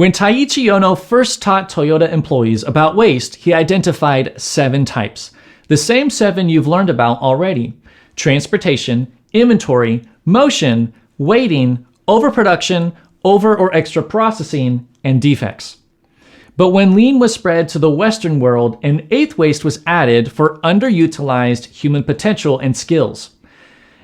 When Taiichi Ohno first taught Toyota employees about waste, he identified 7 types. The same 7 you've learned about already: transportation, inventory, motion, waiting, overproduction, over or extra processing, and defects. But when lean was spread to the Western world, an 8th waste was added for underutilized human potential and skills.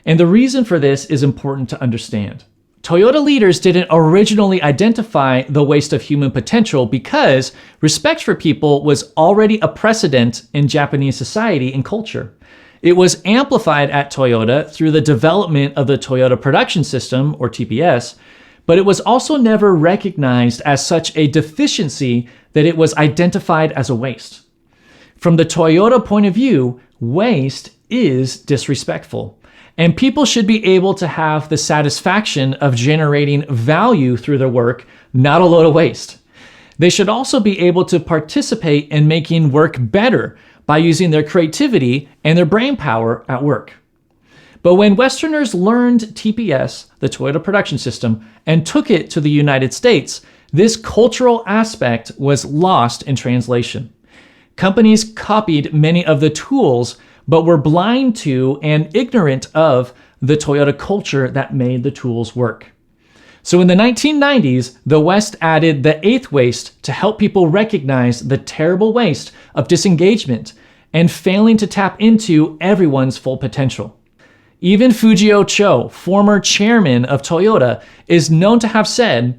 And the reason for this is important to understand. Toyota leaders didn't originally identify the waste of human potential because respect for people was already a precedent in Japanese society and culture. It was amplified at Toyota through the development of the Toyota Production System, or TPS, but it was also never recognized as such a deficiency that it was identified as a waste. From the Toyota point of view, waste is disrespectful, and people should be able to have the satisfaction of generating value through their work, not a load of waste. They should also be able to participate in making work better by using their creativity and their brain power at work. But when Westerners learned TPS, the Toyota Production System, and took it to the United States, this cultural aspect was lost in translation. Companies copied many of the tools, but were blind to and ignorant of the Toyota culture that made the tools work. So in the 1990s, the West added the 8th waste to help people recognize the terrible waste of disengagement and failing to tap into everyone's full potential. Even Fujio Cho, former chairman of Toyota, is known to have said,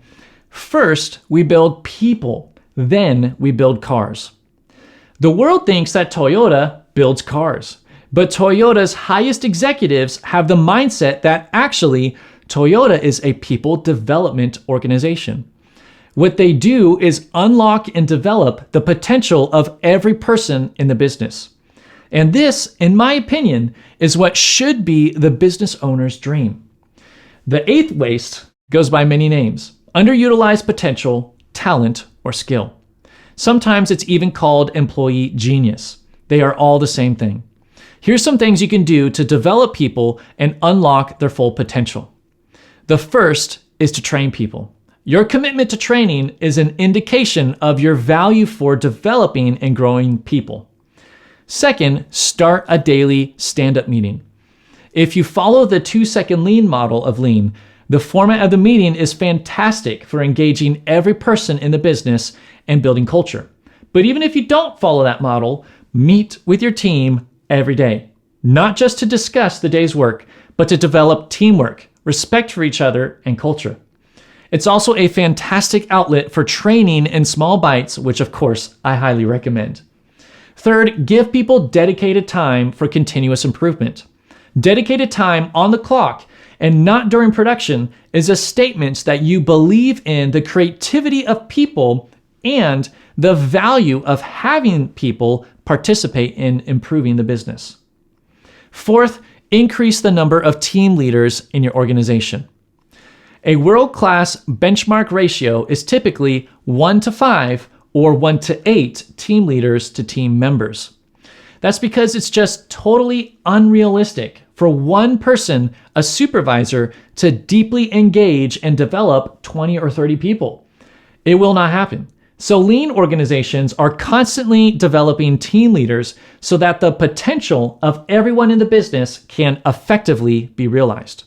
"First, we build people, then we build cars." The world thinks that Toyota builds cars, but Toyota's highest executives have the mindset that actually Toyota is a people development organization. What they do is unlock and develop the potential of every person in the business. And this, in my opinion, is what should be the business owner's dream. The 8th waste goes by many names: underutilized potential, talent, or skill. Sometimes it's even called employee genius. They are all the same thing. Here's some things you can do to develop people and unlock their full potential. The first is to train people. Your commitment to training is an indication of your value for developing and growing people. Second, start a daily stand-up meeting. If you follow the 2-second lean model of lean, the format of the meeting is fantastic for engaging every person in the business and building culture. But even if you don't follow that model, meet with your team every day, not just to discuss the day's work, but to develop teamwork, respect for each other, and culture. It's also a fantastic outlet for training in small bites, which of course I highly recommend. Third, give people dedicated time for continuous improvement. Dedicated time on the clock and not during production is a statement that you believe in the creativity of people and the value of having people participate in improving the business. Fourth, increase the number of team leaders in your organization. A world-class benchmark ratio is typically 1:5 or 1:8 team leaders to team members. That's because it's just totally unrealistic for one person, a supervisor, to deeply engage and develop 20 or 30 people. It will not happen. So lean organizations are constantly developing team leaders so that the potential of everyone in the business can effectively be realized.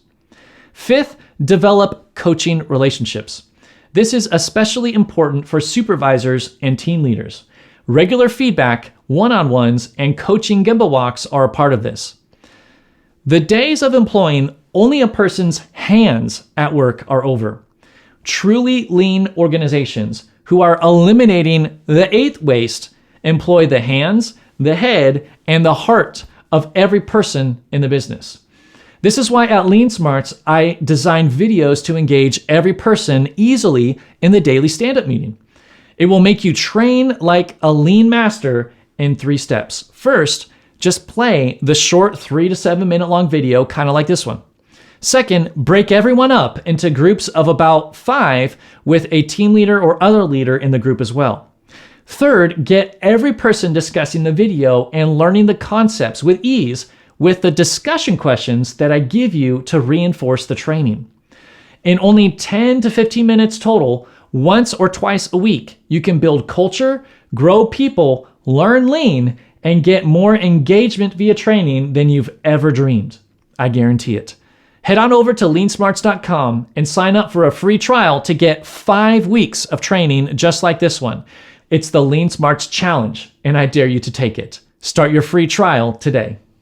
Fifth, develop coaching relationships. This is especially important for supervisors and team leaders. Regular feedback, one-on-ones, and coaching Gemba walks are a part of this. The days of employing only a person's hands at work are over. Truly lean organizations who are eliminating the 8th waste employ the hands, the head, and the heart of every person in the business. This is why at Lean Smarts, I design videos to engage every person easily in the daily stand-up meeting. It will make you train like a lean master in 3 steps. First, just play the short 3 to 7 minute long video, kind of like this one. Second, break everyone up into groups of about 5 with a team leader or other leader in the group as well. Third, get every person discussing the video and learning the concepts with ease with the discussion questions that I give you to reinforce the training. In only 10 to 15 minutes total, Once or twice a week, you can build culture, grow people, learn lean, and get more engagement via training than you've ever dreamed. I guarantee it. Head on over to leansmarts.com and sign up for a free trial to get 5 weeks of training just like this one. It's the Lean Smarts Challenge, and I dare you to take it. Start your free trial today.